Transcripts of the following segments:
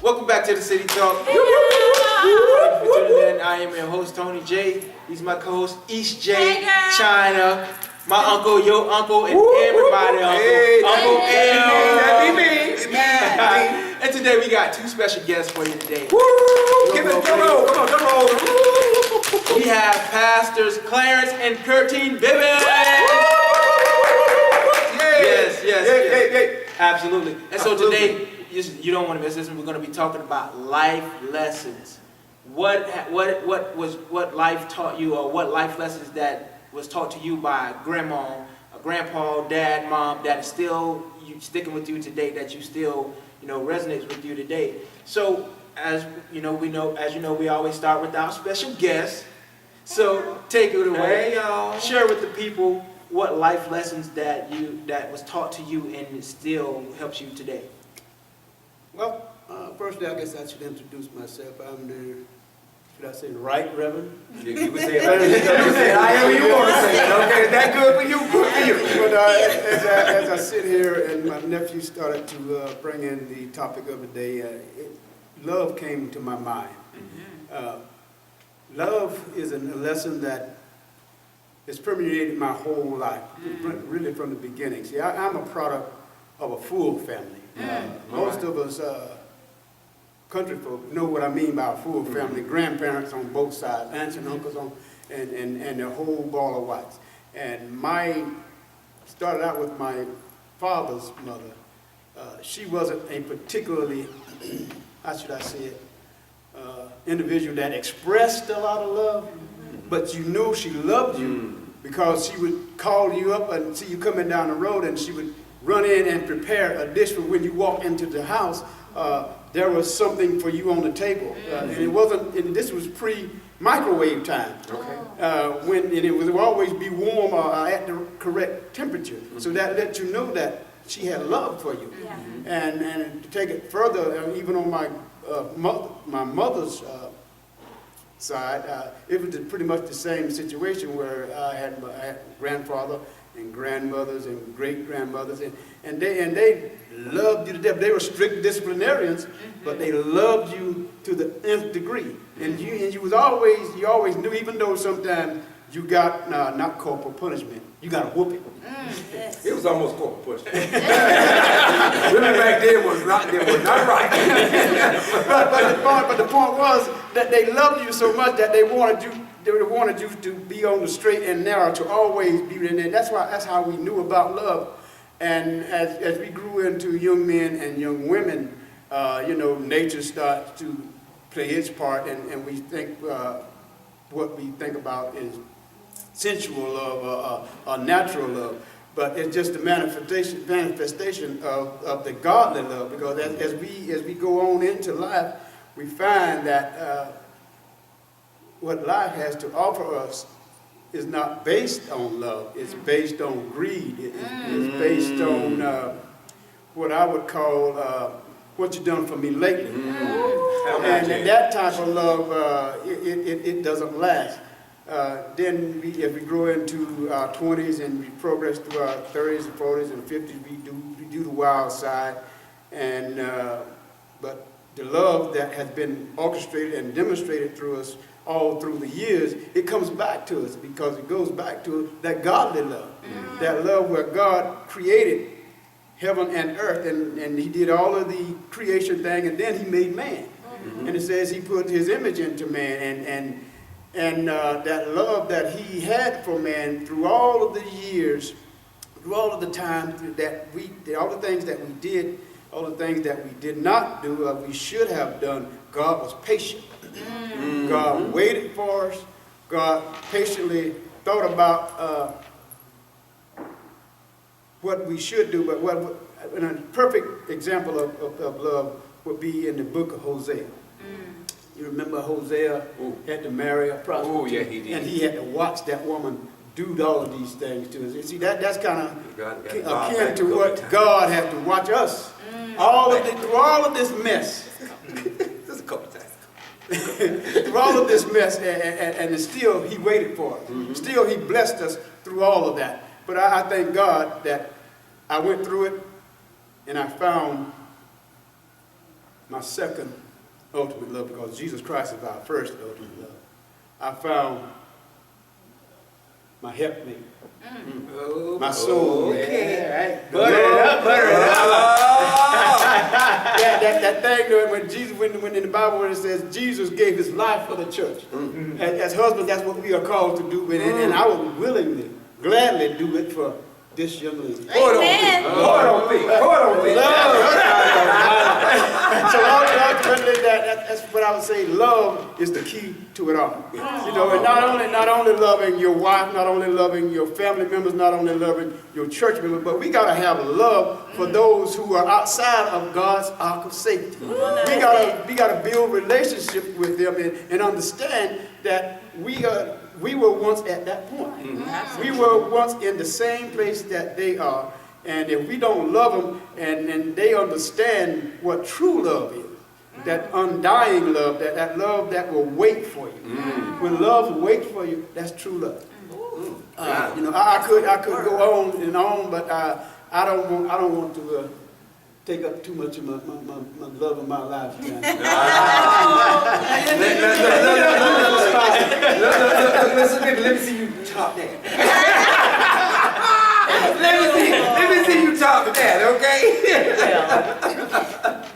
Welcome back to the City Talk. Thank you for tuning in. I am your host, Tony J. He's my co-host, East J. China. My uncle, your uncle, and everybody uncle. Hey, Uncle L. That be me. And today we got two special guests for you today. Give it, drum roll. Come on, drum roll. We have Pastors Clarence and Curtine Bibbins. Yes. Absolutely. And so today, you don't want to miss this, and we're going to be talking about life lessons. What life taught you, or what life lessons that was taught to you by grandma, grandpa, dad, mom, that is still sticking with you today, that you still resonates with you today. So as you know, we always start with our special guest. So take it away, y'all. Share with the people what life lessons that was taught to you and still helps you today. Well, firstly, I guess I should introduce myself. I'm the, should I say, Right Reverend? You would say it however you want to say it. Okay, is that good for you? Good for you. But as I sit here and my nephew started to bring in the topic of the day, love came to my mind. Love is a lesson that has permeated my whole life, really from the beginning. See, I'm a product of a full family. Most of us country folk know what I mean by a full family. Grandparents on both sides, aunts and uncles and the whole ball of wax. And started out with my father's mother. She wasn't a particularly, how should I say it, individual that expressed a lot of love, but you know she loved you because she would call you up and see you coming down the road, and she would run in and prepare a dish for when you walk into the house. There was something for you on the table, and it wasn't. And this was pre-microwave time, when it would always be warm at the correct temperature. So that let you know that she had love for you. And to take it further, even on my mother's side, it was pretty much the same situation where I had grandfather and grandmothers and great-grandmothers, and they loved you to death. They were strict disciplinarians, but they loved you to the nth degree. And you always knew, even though sometimes you got not corporal punishment, you got a whooping. It was almost corporal punishment. Women back then was not right. but the point was that they loved you so much that they wanted you to be on the straight and narrow, to always be in there. That's how we knew about love. And as we grew into young men and young women, nature starts to play its part, and we think what we think about is sensual love or natural love. But it's just a manifestation of the godly love, because as we go on into life, we find that what life has to offer us is not based on love. It's based on greed. It's based on what I would call what you've done for me lately. And that type of love, it doesn't last. Then as we grow into our 20s and we progress through our 30s and 40s and 50s, we do the wild side. And but the love that has been orchestrated and demonstrated through us all through the years, it comes back to us, because it goes back to that godly love. That love where God created heaven and earth, and he did all of the creation thing, and then he made man. And it says he put his image into man, and that love that he had for man through all of the years, through all of the time that all the things that we did, all the things that we did not do, we should have done, God was patient. God waited for us. God patiently thought about what we should do, but and a perfect example of love would be in the book of Hosea. You remember Hosea had to marry a prostitute? Oh, yeah, he did. And he had to watch that woman do all of these things to us. You see, that's kind of akin to what God had to watch us. Through all of this mess. Just a couple times. Through all of this mess, and still he waited for us. Still he blessed us through all of that. But I thank God that I went through it and I found my second ultimate love, because Jesus Christ is our first ultimate love. I found my helpmate, my soul. Okay. Right? Butter it up, butter it up. That thing when Jesus, when in the Bible when it says Jesus gave his life for the church. As husbands, that's what we are called to do, and I would willingly, gladly do it for this young lady. Amen. Pour it on me. Pour it on me. So ultimately, that's what I would say. Love is the key to it all. You know, and not only loving your wife, not only loving your family members, not only loving your church members, but we gotta have love for those who are outside of God's ark of safety. We gotta build relationships with them and understand that we were once at that point. We were once in the same place that they are. And if we don't love them and they understand what true love is, that undying love, that love that will wait for you. When love waits for you, that's true love. You know, I could go on and on, but I don't want to take up too much of my love of my life. Let me see you top that. Let me see you top that, okay?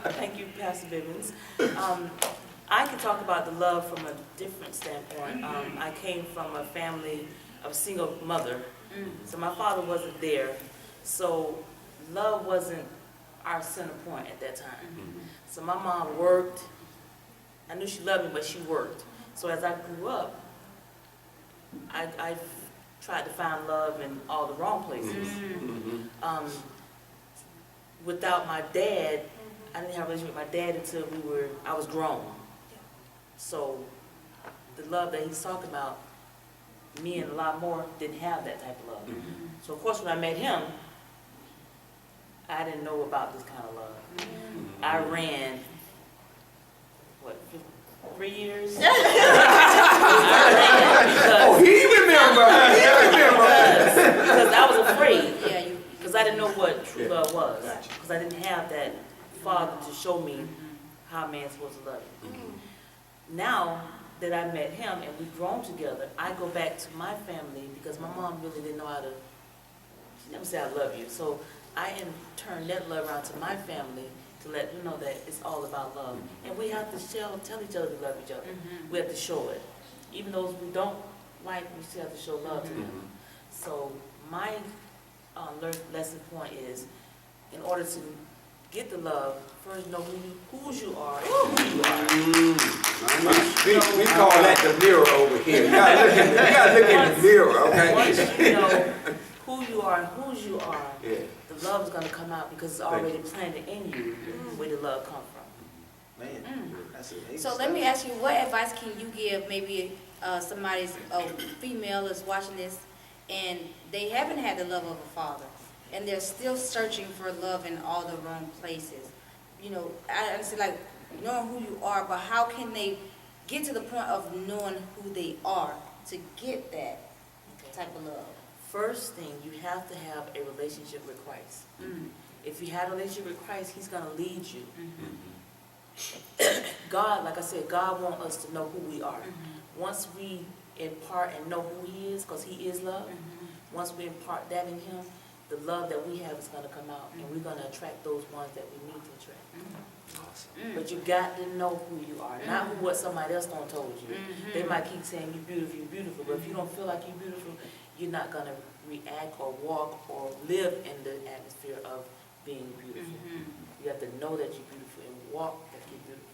Well, thank you, Pastor Bivens. I can talk about the love from a different standpoint. I came from a family of single mother, so my father wasn't there. So love wasn't our center point at that time. So my mom worked. I knew she loved me, but she worked. So as I grew up, I tried to find love in all the wrong places. Without my dad, I didn't have a relationship with my dad until I was grown. So the love that he's talking about, me and a lot more didn't have that type of love. So of course when I met him, I didn't know about this kind of love. I ran, 3 years? Oh, he remember. Because I was afraid. Because I didn't know what true love was. Because I didn't have that father to show me how a man's supposed to love you. Now that I met him and we've grown together, I go back to my family because my mom really didn't know how to, she never said I love you. So I turned that love around to my family to let them know that it's all about love. And we have to tell each other we love each other. We have to show it. Even those we don't like, we still have to show love to them. So my lesson point is, in order to get the love, first know whose you are and who you are. We call that the mirror over here. You gotta look in the mirror, okay? Once you know who you are and whose you are, Yeah. the love is going to come out because it's already planted in you where the love comes from. Man, that's amazing. So let me ask you, what advice can you give maybe somebody's female is watching this and they haven't had the love of a father and they're still searching for love in all the wrong places? You know, I understand like knowing who you are, but how can they get to the point of knowing who they are to get that type of love? First thing, you have to have a relationship with Christ. If you have a relationship with Christ, He's going to lead you. God, like I said, God wants us to know who we are. Once we impart and know who He is, because He is love, once we impart that in Him, the love that we have is going to come out, and we're going to attract those ones that we need to attract. But you got to know who you are, not what somebody else done told you. They might keep saying you're beautiful, but if you don't feel like you're beautiful, you're not going to react or walk or live in the atmosphere of being beautiful. You have to know that you're beautiful and walk that you're beautiful.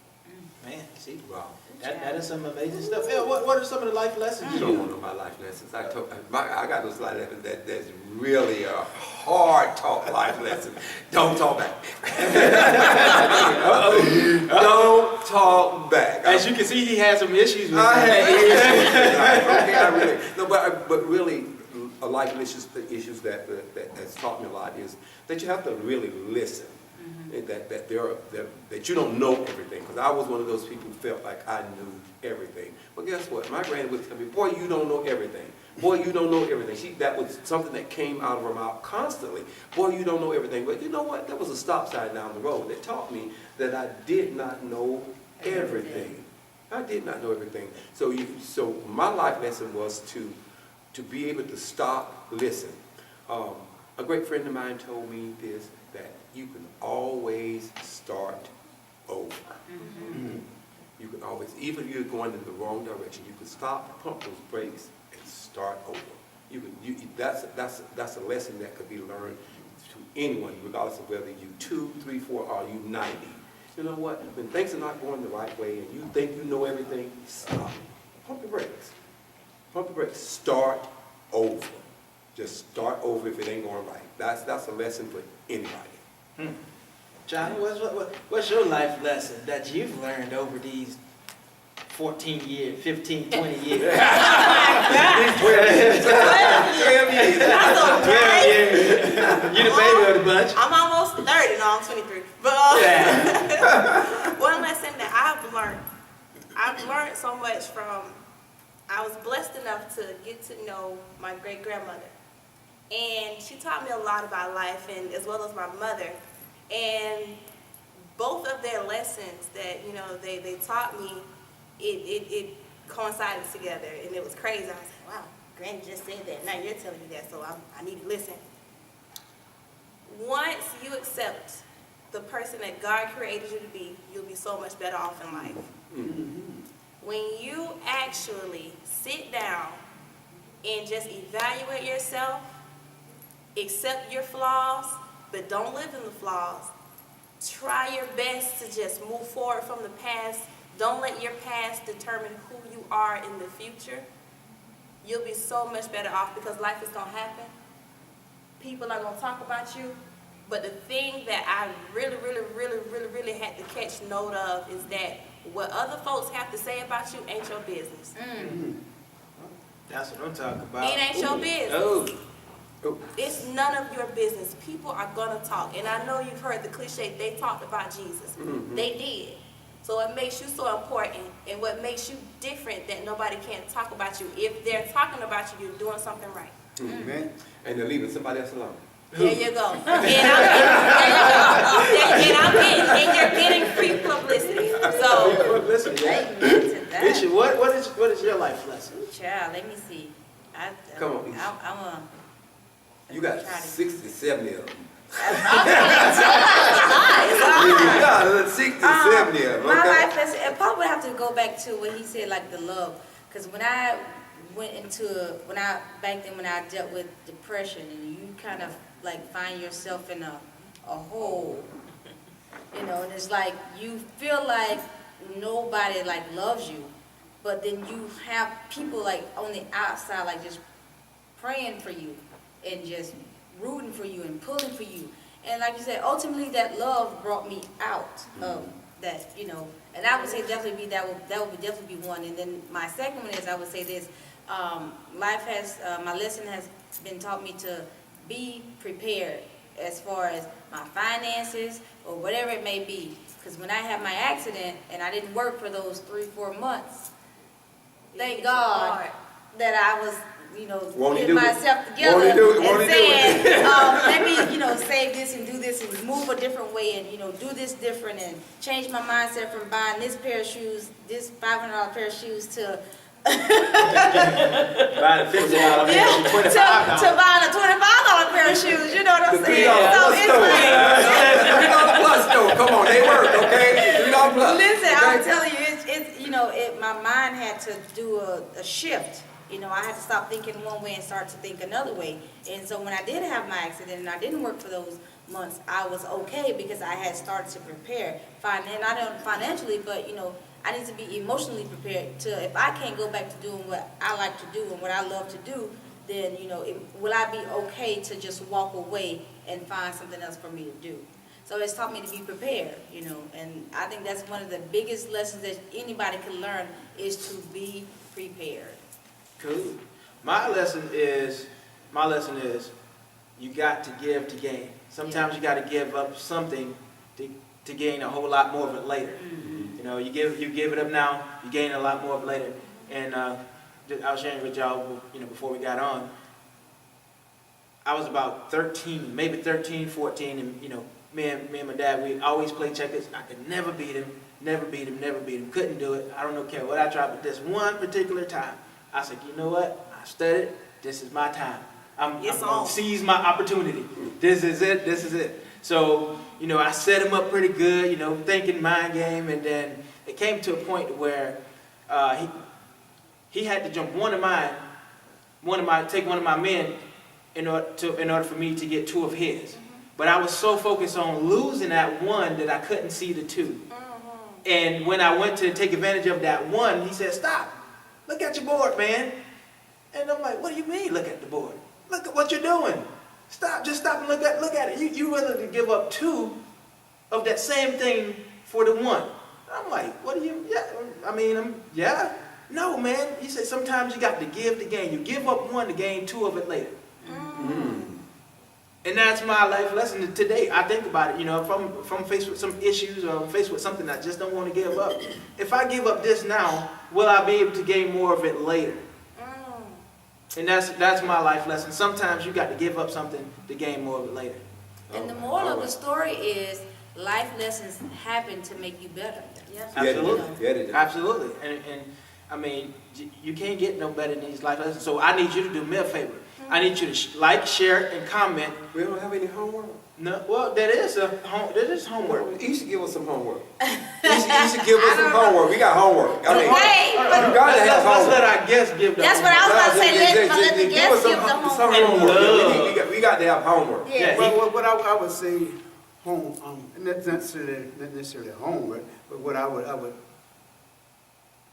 Man, see, Wow. that is some amazing stuff. Yeah, what are some of the life lessons You you don't want to know my life lessons. I got those life lessons that's really a hard talk life lesson. Don't talk back. Don't talk back. As you can see, he has some issues with I that. had issues. Okay, I really no, but really, a life issues that's taught me a lot is that you have to really listen. That you don't know everything. Because I was one of those people who felt like I knew everything. But guess what? My granny would tell me, "Boy, you don't know everything. Boy, you don't know everything." That was something that came out of her mouth constantly. "Boy, you don't know everything." But you know what? There was a stop sign down the road that taught me that I did not know everything. I did not know everything. So my life lesson was to be able to stop, listen. A great friend of mine told me this, that you can always start over. You can always, even if you're going in the wrong direction, you can stop, pump those brakes, and start over. That's a lesson that could be learned to anyone, regardless of whether you 2, 3, 4, or you 90. You know what? When things are not going the right way and you think you know everything, stop. Pump the brakes. Pump the brakes. Start over. Just start over if it ain't going right. That's a lesson for anybody. Johnny, what's your life lesson that you've learned over these 14 years, 15, 20 years? 12 years. That's okay. You the baby of the bunch. I'm almost 30, no, I'm 23. But one lesson that I've learned so much from, I was blessed enough to get to know my great-grandmother. And she taught me a lot about life, and as well as my mother. And both of their lessons that, you know, they taught me, it coincided together, and it was crazy. I was like, wow, Granny just said that. Now you're telling me that, so I need to listen. Once you accept the person that God created you to be, you'll be so much better off in life. When you actually sit down and just evaluate yourself, accept your flaws, but don't live in the flaws. Try your best to just move forward from the past. Don't let your past determine who you are in the future. You'll be so much better off, because life is going to happen. People are going to talk about you. But the thing that I really had to catch note of is that what other folks have to say about you ain't your business. That's what I'm talking about. It ain't your business. Oh. It's none of your business. People are going to talk. And I know you've heard the cliche, they talked about Jesus. They did. So it makes you so important, and what makes you different that nobody can talk about you. If they're talking about you, you're doing something right. Amen. And they're leaving somebody else alone. There you go. And you're getting free publicity. So Listen, Amen to that. Bishop, what is your life lesson? Child, let me see. Come on, Bishop. I'm a. You got Try to- 60, 70 of them. It's You got 60, 70 of them. My Okay? life lesson, and probably have to go back to what he said, like the love. Because when I back then when I dealt with depression, and you kind of like find yourself in a hole, you know, and it's like you feel like nobody like loves you, but then you have people like on the outside like just praying for you and just rooting for you and pulling for you. And like you said, ultimately that love brought me out of that, you know. And I would say definitely that would definitely be one. And then my second one is, I would say this, my lesson has been taught me to be prepared as far as my finances or whatever it may be. Because when I had my accident and I didn't work for those 3-4 months, thank God that I was, you know, getting myself together and saying, let me, you know, save this and do this and move a different way and, you know, do this different and change my mindset from buying this pair of shoes, this $500 pair of shoes to Buying a $50 pair of shoes, to buying a $25 pair of shoes, you know what I'm saying? So it's like, $3 plus though. Come on, they work, okay? $3 plus. listen, okay? I'm telling you, it's you know, my mind had to do a shift. You know, I had to stop thinking one way and start to think another way. And so when I did have my accident and I didn't work for those months, I was okay because I had started to prepare. Not only financially, but, you know, I need to be emotionally prepared to, if I can't go back to doing what I like to do and what I love to do, then, you know, will I be okay to just walk away and find something else for me to do? So it's taught me to be prepared, you know, and I think that's one of the biggest lessons that anybody can learn is to be prepared. Cool. My lesson is, you got to give to gain. Sometimes you got to give up something to gain a whole lot more of it later. You know, you give it up now, you gain a lot more of it later. And I was sharing with y'all, you know, before we got on, I was about 13, maybe 13, 14, and, you know, me and my dad, we always played checkers. I could never beat him, couldn't do it. I don't care what I tried, but this one particular time, I said, you know what? I studied, this is my time. I'm going to seize my opportunity. This is it. So, you know, I set him up pretty good, you know, thinking mind game, and then it came to a point where he had to jump one of my men in order for me to get two of his. But I was so focused on losing that one that I couldn't see the two. And when I went to take advantage of that one, he said, stop, look at your board, man. And I'm like, what do you mean, look at the board? Look at what you're doing. Stop, just stop and look at it. You willing to give up two of that same thing for the one? I'm like, what do you, yeah. No, man. He said, sometimes you got to give to gain. You give up one to gain two of it later. And that's my life lesson today. I think about it, you know, if I'm faced with some issues or I'm faced with something I just don't want to give up. If I give up this now, will I be able to gain more of it later? And that's my life lesson. Sometimes you got to give up something to gain more of it later. And the moral of the story is life lessons happen to make you better. Yeah. Absolutely. Absolutely. And I mean, you can't get no better than these life lessons. So I need you to do me a favor. I need you to like, share, and comment. We don't have any homework. No, well, that is homework. You should give us some homework. You should give us some homework. We got homework. I mean, Okay, you gotta have Let's homework. let our guests give them. That's what I was about to say. Let the Give us guests give the some homework. homework. We got to have homework. Yeah. What I would say, not necessarily homework, but what I would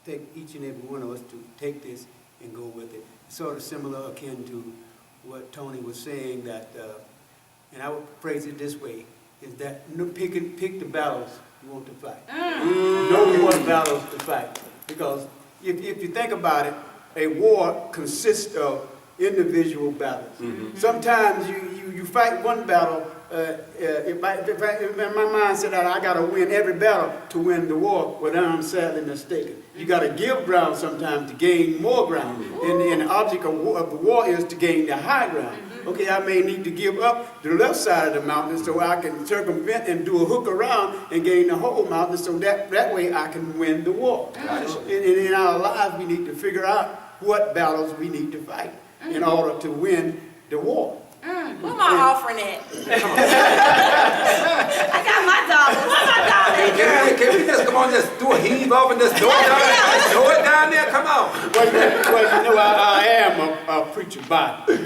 take each and every one of us to take this and go with it. Sort of similar, akin to what Tony was saying, that, and I would phrase it this way, is that pick the battles you want to fight. Know what battles to fight. Because if you think about it, a war consists of individual battles. Sometimes you fight one battle, in my mind said that I got to win every battle to win the war, but I'm sadly mistaken. You got to give ground sometimes to gain more ground. And the object of the war is to gain the high ground. Okay, I may need to give up the left side of the mountain so I can circumvent and do a hook around and gain the whole mountain so that way I can win the war. And in our lives, we need to figure out what battles we need to fight in order to win the war. Where my offering at? I got my dollars. Where my dollars? Can we just come on, just do a heave up and just throw it down there? Just throw it down there. Come on. Well, you know, I am a preacher by There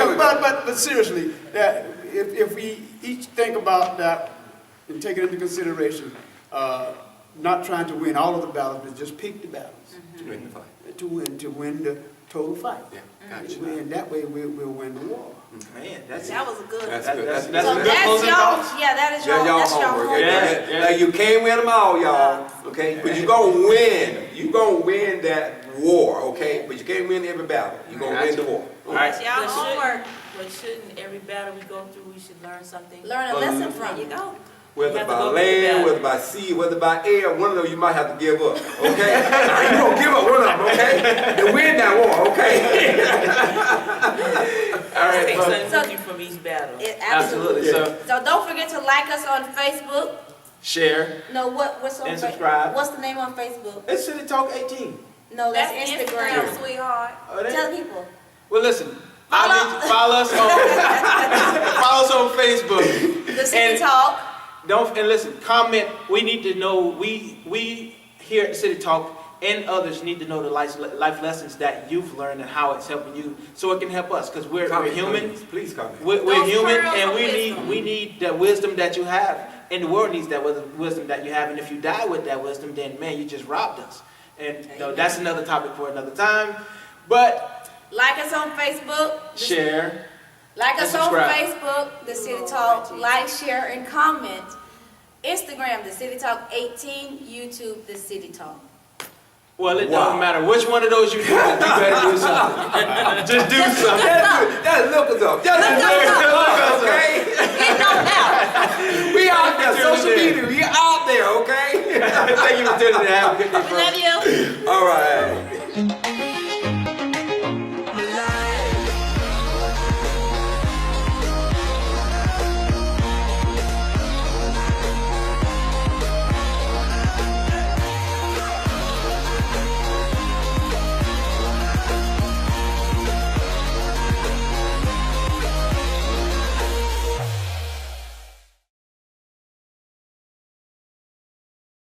we go. But seriously, that if we each think about that and take it into consideration, not trying to win all of the battles, but just pick the battles To win the fight. to win the total fight. Yeah, gotcha. And that way we'll win the war. Man, that's That was a good. That's That- good. that's- That's So good. good. that's Closing y'all, thoughts? that's Yeah, your homework. Yeah. Like, you can't win them all, y'all. Okay, but you gonna win. You gonna win that war. Okay, but you can't win every battle. You gonna win the war. All right. That's y'all But homework. shouldn't every battle we go through, we should learn something? Learn a lesson from There you it. go. Whether You have to by go land, through that. whether by sea, whether by air, one of those you might have to give up. Okay, you gonna give up one of them. Okay, to win that war. Okay. All right. Take So, something with you from each battle. absolutely. So So don't forget to like us on Facebook. share. No, what's on And Facebook? subscribe. What's the name on Facebook? It's City Talk 18. No, that's That's Instagram. Instagram, sweetheart. Oh, that- Tell people. Well, listen. I need to follow us on follow us on Facebook. The City And- Talk. And listen, comment. We need to know. We here at City Talk and others need to know the life lessons that you've learned and how it's helping you, so it can help us, because we're human. Please comment. We're Those human, pearls and of we wisdom. need the wisdom that you have, and the world needs that wisdom that you have. And if you die with that wisdom, then man, you just robbed us. And that's another topic for another time. But Like us on Facebook. share. Like and us on subscribe. Facebook, The City Talk. Like, share, and comment. Instagram, The City Talk 18. YouTube, The CityK. Well, it Wow. doesn't matter which one of those you do. You better do something. Just do something. Just look us up. Just look us up, okay? Get no help. We out there, social media, we out there, okay? Thank you for tuning in. Have a good day, We folks. love you. All right.